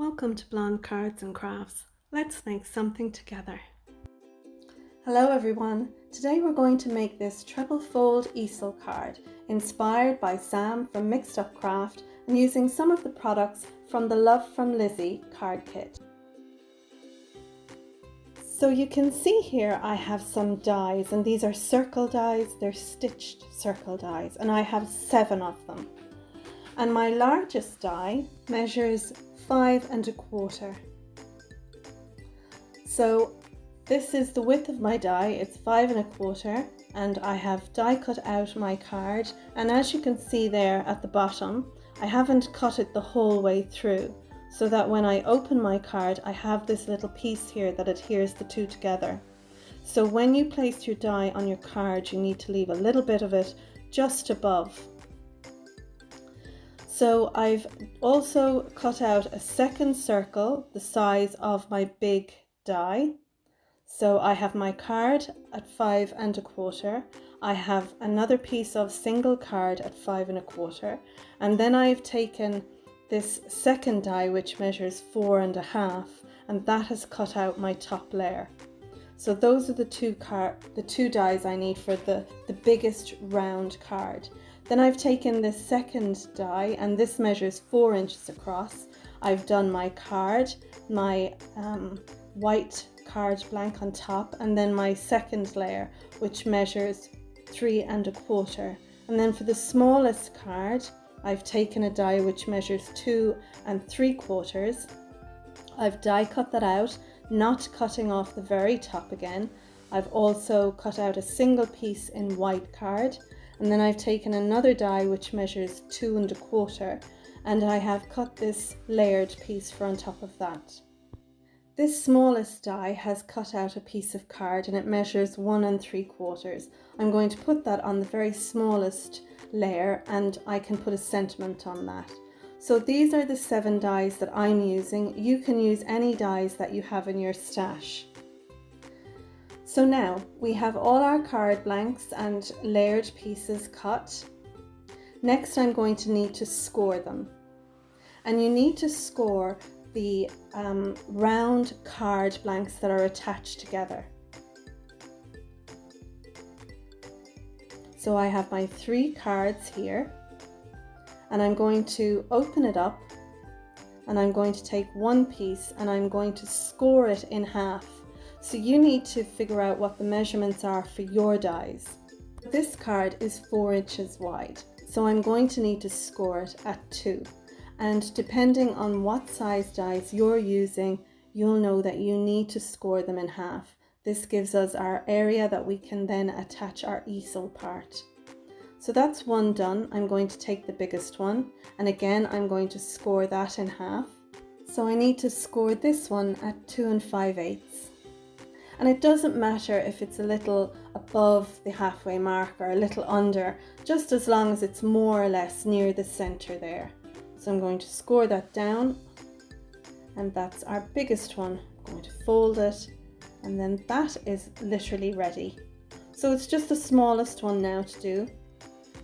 Welcome to Blonde Cards and Crafts. Let's make something together. Hello everyone. Today we're going to make this triple fold easel card inspired by Sam from Mixed Up Craft and using some of the products from the Love from Lizi card kit. So you can see here I have some dies, and these are circle dies. They're stitched circle dies, and I have 7 of them. And my largest die measures 5 1/4. So this is the width of my die. It's 5 1/4, and I have die cut out my card, and as you can see there at the bottom, I haven't cut it the whole way through, so that when I open my card I have this little piece here that adheres the two together. So when you place your die on your card, you need to leave a little bit of it just above. So I've also cut out a second circle the size of my big die. So I have my card at 5 1/4. I have another piece of single card at 5 1/4, and then I've taken this second die which measures 4 1/2, and that has cut out my top layer. So those are the two dies I need for the biggest round card. Then I've taken this second die, and this measures 4 inches across. I've done my card, my white card blank on top, and then my second layer which measures 3 1/4. And then for the smallest card, I've taken a die which measures 2 3/4. I've die cut that out, not cutting off the very top again. I've also cut out a single piece in white card, and then I've taken another die which measures 2 1/4, and I have cut this layered piece for on top of that. This smallest die has cut out a piece of card, and it measures 1 3/4. I'm going to put that on the very smallest layer, and I can put a sentiment on that. So these are the 7 dies that I'm using. You can use any dies that you have in your stash. So now we have all our card blanks and layered pieces cut. Next I'm going to need to score them. And you need to score the round card blanks that are attached together. So I have my 3 cards here, and I'm going to open it up, and I'm going to take one piece and I'm going to score it in half. So you need to figure out what the measurements are for your dies. This card is 4 inches wide, so I'm going to need to score it at 2. And depending on what size dies you're using, you'll know that you need to score them in half. This gives us our area that we can then attach our easel part. So that's one done. I'm going to take the biggest one, and again I'm going to score that in half. So I need to score this one at 2 5/8. And it doesn't matter if it's a little above the halfway mark or a little under, just as long as it's more or less near the center there. So I'm going to score that down, and that's our biggest one. I'm going to fold it, and then that is literally ready. So it's just the smallest one now to do.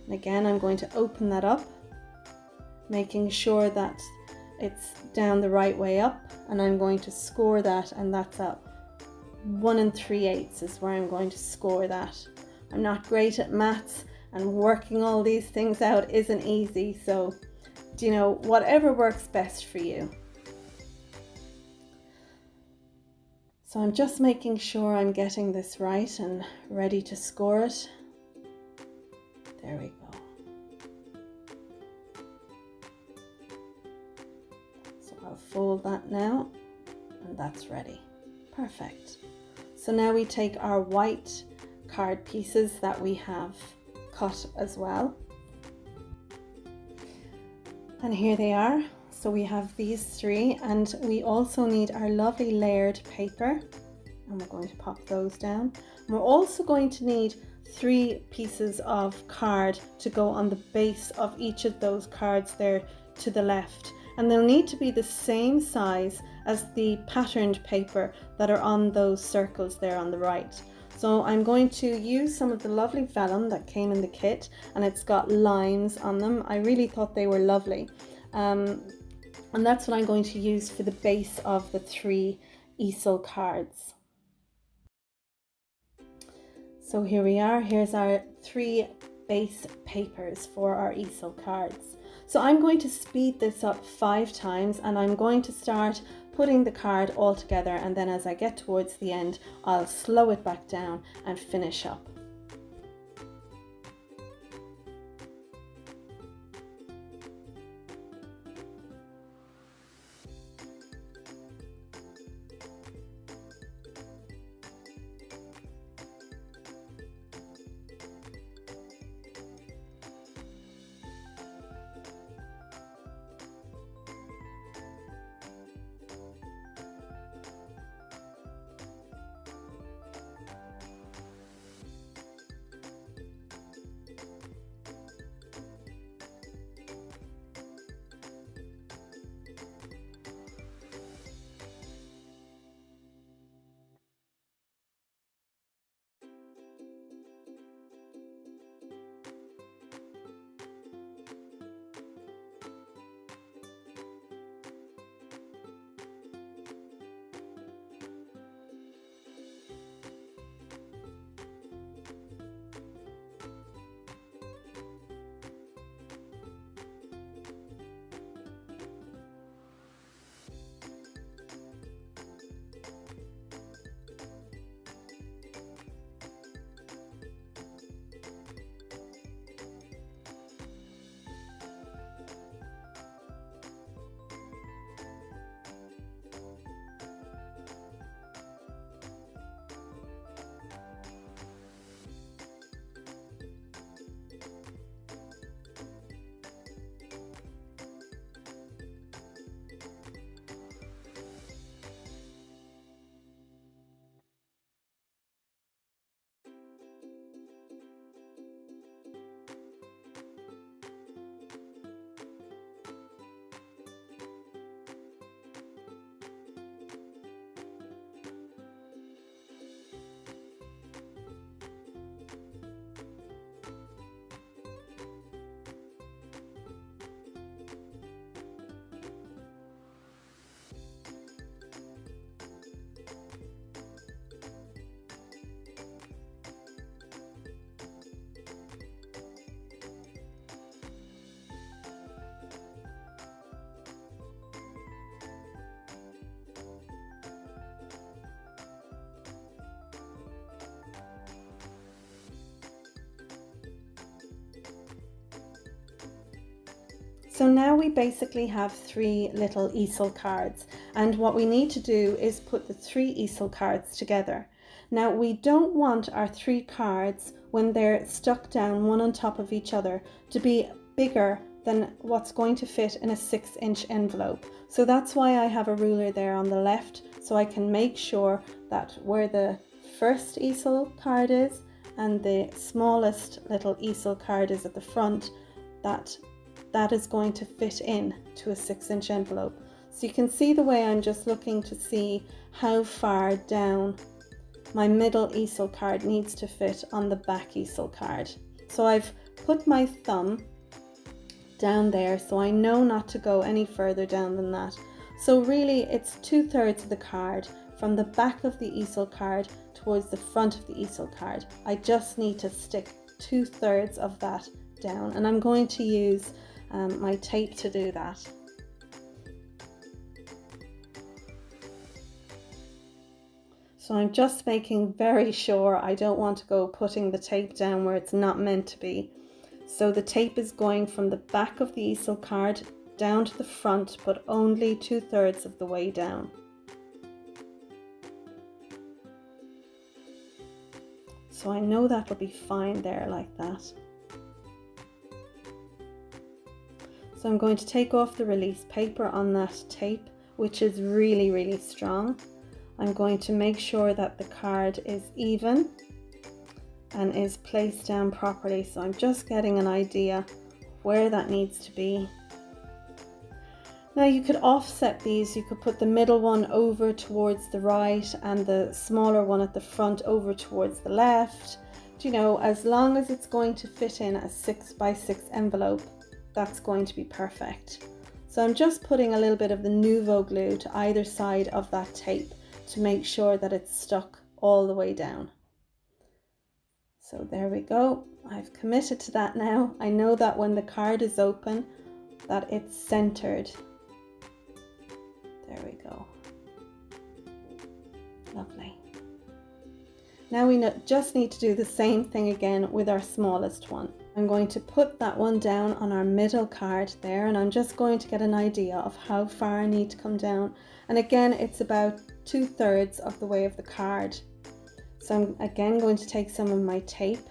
And again, I'm going to open that up, making sure that it's down the right way up, and I'm going to score that, and that's up. 1 3/8 is where I'm going to score that. I'm not great at maths, and working all these things out isn't easy, so you know, whatever works best for you. So I'm just making sure I'm getting this right and ready to score it. There we go. So I'll fold that now, and that's ready. Perfect. So now we take our white card pieces that we have cut as well. And here they are. So we have these 3, and we also need our lovely layered paper, and we're going to pop those down. And we're also going to need 3 pieces of card to go on the base of each of those cards there to the left, and they'll need to be the same size as the patterned paper that are on those circles there on the right. So I'm going to use some of the lovely vellum that came in the kit, and it's got lines on them. I really thought they were lovely. And that's what I'm going to use for the base of the 3 easel cards. So here we are, here's our 3 base papers for our easel cards. So I'm going to speed this up 5 times, and I'm going to start putting the card all together, and then as I get towards the end, I'll slow it back down and finish up. So now we basically have 3 little easel cards, and what we need to do is put the 3 easel cards together. Now we don't want our 3 cards, when they're stuck down one on top of each other, to be bigger than what's going to fit in a 6-inch envelope. So that's why I have a ruler there on the left, so I can make sure that where the first easel card is and the smallest little easel card is at the front, that is going to fit in to a 6-inch envelope. So you can see the way I'm just looking to see how far down my middle easel card needs to fit on the back easel card. So I've put my thumb down there, so I know not to go any further down than that. So really it's 2/3 of the card from the back of the easel card towards the front of the easel card. I just need to stick 2/3 of that down, and I'm going to use my tape to do that. So I'm just making very sure I don't want to go putting the tape down where it's not meant to be. So the tape is going from the back of the easel card down to the front, but only 2/3 of the way down. So I know that will be fine there like that. So I'm going to take off the release paper on that tape, which is really, really strong. I'm going to make sure that the card is even and is placed down properly. So I'm just getting an idea where that needs to be. Now you could offset these. You could put the middle one over towards the right and the smaller one at the front over towards the left. You know, as long as it's going to fit in a 6x6 envelope, that's going to be perfect. So I'm just putting a little bit of the Nuvo glue to either side of that tape to make sure that it's stuck all the way down. So there we go. I've committed to that now. I know that when the card is open, that it's centered. There we go. Lovely. Now we just need to do the same thing again with our smallest one. I'm going to put that one down on our middle card there, and I'm just going to get an idea of how far I need to come down. And again, it's about 2/3 of the way of the card. So I'm again going to take some of my tape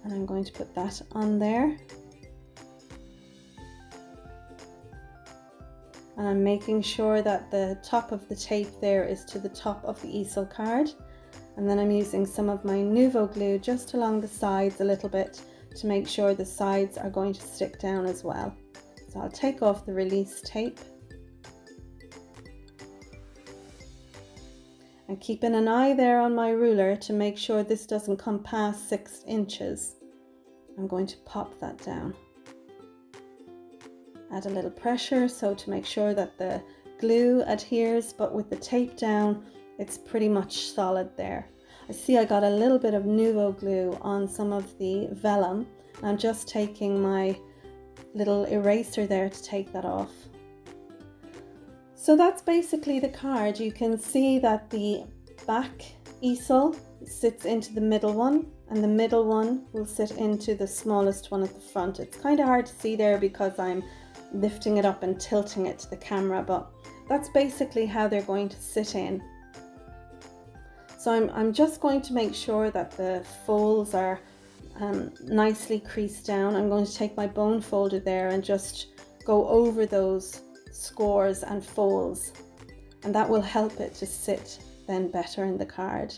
and I'm going to put that on there. And I'm making sure that the top of the tape there is to the top of the easel card. And then I'm using some of my Nuvo glue just along the sides a little bit to make sure the sides are going to stick down as well. So I'll take off the release tape. And keeping an eye there on my ruler to make sure this doesn't come past 6 inches. I'm going to pop that down. Add a little pressure so to make sure that the glue adheres, but with the tape down, it's pretty much solid there. I see I got a little bit of Nuvo glue on some of the vellum. I'm just taking my little eraser there to take that off. So that's basically the card. You can see that the back easel sits into the middle one, and the middle one will sit into the smallest one at the front. It's kind of hard to see there because I'm lifting it up and tilting it to the camera, but that's basically how they're going to sit in. So I'm just going to make sure that the folds are nicely creased down. I'm going to take my bone folder there and just go over those scores and folds, and that will help it to sit then better in the card.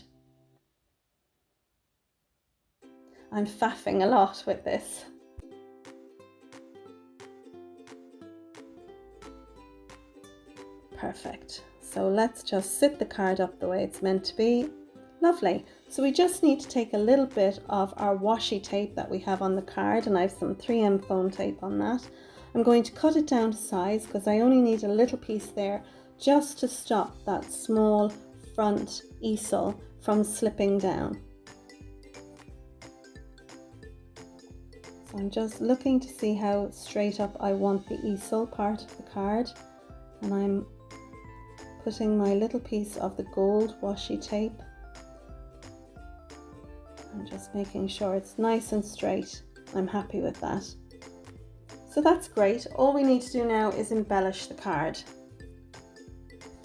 I'm faffing a lot with this. Perfect. So let's just sit the card up the way it's meant to be. Lovely. So we just need to take a little bit of our washi tape that we have on the card, and I have some 3M foam tape on that. I'm going to cut it down to size because I only need a little piece there just to stop that small front easel from slipping down. So I'm just looking to see how straight up I want the easel part of the card, and I'm putting my little piece of the gold washi tape. I'm just making sure it's nice and straight. I'm happy with that. So that's great. All we need to do now is embellish the card.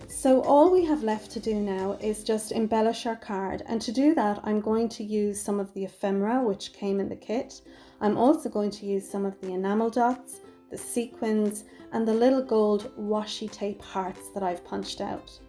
So all we have left to do now is just embellish our card, and to do that I'm going to use some of the ephemera which came in the kit. I'm also going to use some of the enamel dots, the sequins, and the little gold washi tape hearts that I've punched out.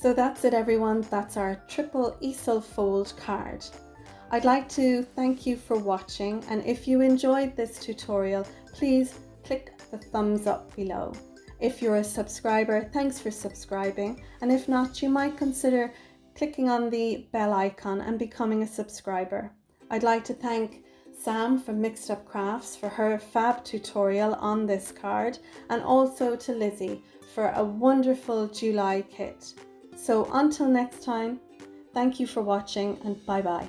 So that's it everyone, that's our Triple Easel fold card. I'd like to thank you for watching, and if you enjoyed this tutorial, please click the thumbs up below. If you're a subscriber, thanks for subscribing, and if not, you might consider clicking on the bell icon and becoming a subscriber. I'd like to thank Sam from Mixed Up Crafts for her fab tutorial on this card, and also to Lizi for a wonderful July kit. So until next time, thank you for watching and bye bye.